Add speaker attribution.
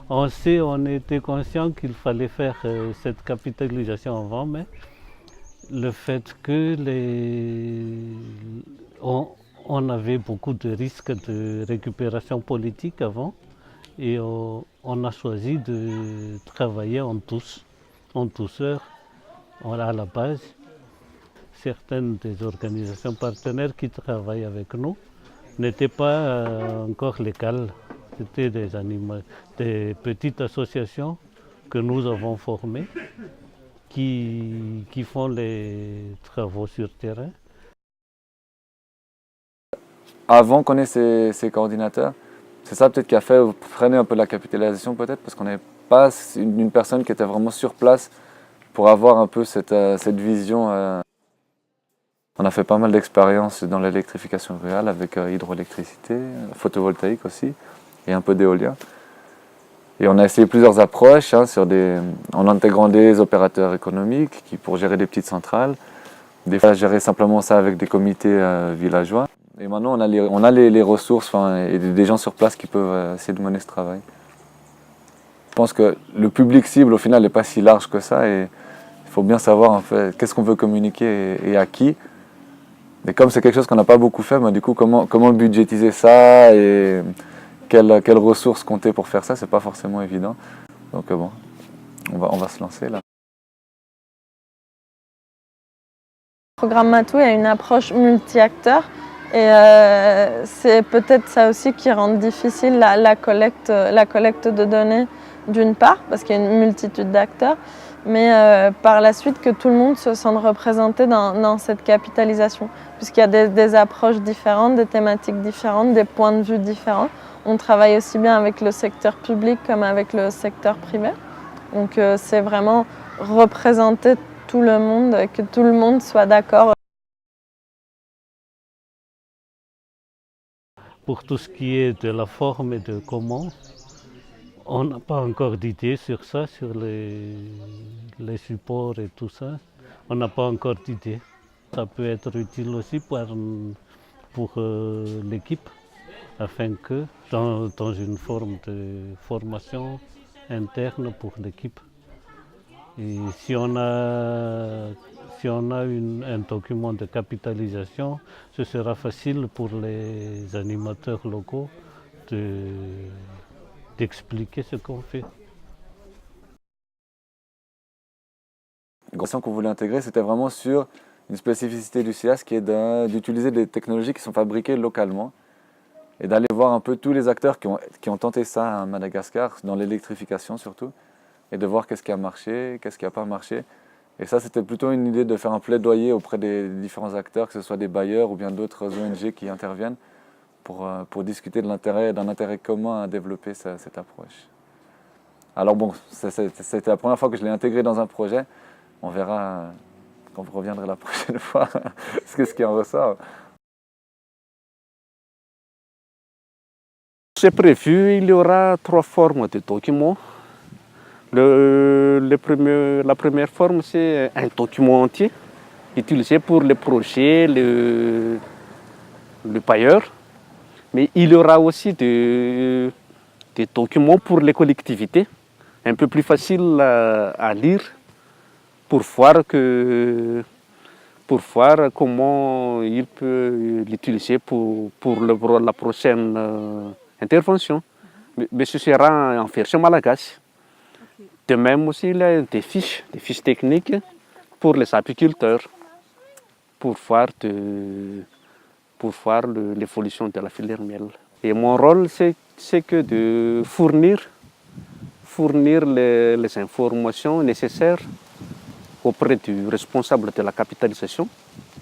Speaker 1: On était conscient qu'il fallait faire cette capitalisation avant, mais le fait que on avait beaucoup de risques de récupération politique avant, et on a choisi de travailler en douceur, à la base. Certaines des organisations partenaires qui travaillent avec nous n'étaient pas encore légales. C'était des petites associations que nous avons formées qui font les travaux sur terrain.
Speaker 2: Avant qu'on ait ces coordinateurs, c'est ça peut-être qui a fait freiner un peu la capitalisation peut-être, parce qu'on n'avait pas une personne qui était vraiment sur place pour avoir un peu cette vision. On a fait pas mal d'expériences dans l'électrification rurale avec hydroélectricité, photovoltaïque aussi, et un peu d'éolien. Et on a essayé plusieurs approches en intégrant des opérateurs économiques pour gérer des petites centrales. Des fois, gérer simplement ça avec des comités villageois. Et maintenant, on a les ressources et des gens sur place qui peuvent essayer de mener ce travail. Je pense que le public cible, au final, n'est pas si large que ça. Et il faut bien savoir, en fait, qu'est-ce qu'on veut communiquer et à qui. Et comme c'est quelque chose qu'on n'a pas beaucoup fait, du coup, comment budgétiser ça et quelles ressources compter pour faire ça, c'est pas forcément évident. Donc bon, on va se lancer là.
Speaker 3: Le programme Matou a une approche multi-acteurs et c'est peut-être ça aussi qui rend difficile la collecte de données d'une part, parce qu'il y a une multitude d'acteurs, mais par la suite que tout le monde se sente représenté dans cette capitalisation, puisqu'il y a des approches différentes, des thématiques différentes, des points de vue différents. On travaille aussi bien avec le secteur public comme avec le secteur privé. Donc c'est vraiment représenter tout le monde, que tout le monde soit d'accord.
Speaker 1: Pour tout ce qui est de la forme et de comment, on n'a pas encore d'idée sur ça, sur les supports et tout ça. On n'a pas encore d'idée. Ça peut être utile aussi pour l'équipe, afin que, dans une forme de formation interne pour l'équipe. Et si on a un document de capitalisation, ce sera facile pour les animateurs locaux d'expliquer ce qu'on fait.
Speaker 2: La question qu'on voulait intégrer, c'était vraiment sur une spécificité du CIAS qui est d'utiliser des technologies qui sont fabriquées localement et d'aller voir un peu tous les acteurs qui ont tenté ça à Madagascar, dans l'électrification surtout, et de voir qu'est-ce qui a marché, qu'est-ce qui n'a pas marché. Et ça, c'était plutôt une idée de faire un plaidoyer auprès des différents acteurs, que ce soit des bailleurs ou bien d'autres ONG qui interviennent pour discuter d'un intérêt commun à développer cette approche. Alors bon, c'était la première fois que je l'ai intégré dans un projet. On verra quand vous reviendrez la prochaine fois ce qui en ressort.
Speaker 4: C'est prévu, il y aura 3 formes de documents. La première forme, c'est un document entier, utilisé pour le projet, le bailleur. Mais il y aura aussi des documents pour les collectivités, un peu plus facile à lire, pour voir comment il peut l'utiliser pour la prochaine intervention. Mais ce sera en version malagasy. De même aussi, il y a des fiches techniques pour les apiculteurs, pour voir l'évolution de la filière miel. Et mon rôle, c'est que de fournir les informations nécessaires auprès du responsable de la capitalisation